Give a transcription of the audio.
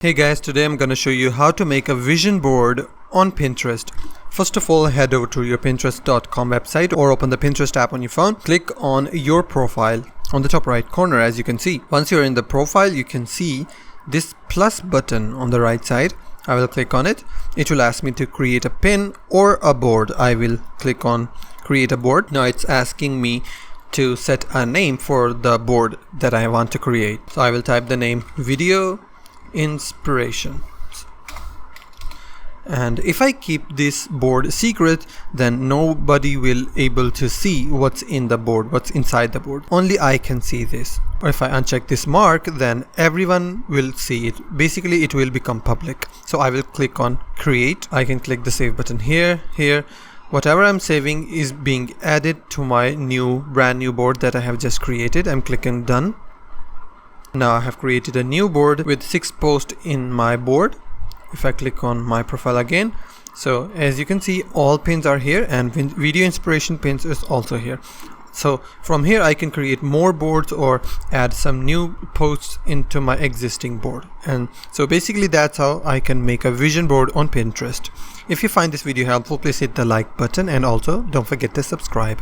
Hey guys, today I'm gonna show you how to make a vision board on Pinterest. First of all, head over to your pinterest.com website or open the Pinterest app on your phone. Click on your profile on the top right corner, as you can see. Once you're in the profile, you can see this plus button on the right side. I will click on it. It will ask me to create a pin or a board. I will click on create a board. Now it's asking me to set a name for the board that I want to create. So I will type the name video inspiration, and if I keep this board secret, then nobody will able to see what's in the board, what's inside the board. Only I can see this. Or if I uncheck this mark, then everyone will see it. Basically it will become public. So I will click on create. I can click the save button here. Whatever I'm saving is being added to my brand new board that I have just created. I'm clicking done. Now I have created a new board with 6 posts in my board. If I click on my profile again, so as you can see, all pins are here and video inspiration pins is also here. So from here I can create more boards or add some new posts into my existing board. And so basically that's how I can make a vision board on Pinterest. If you find this video helpful, please hit the like button and also don't forget to subscribe.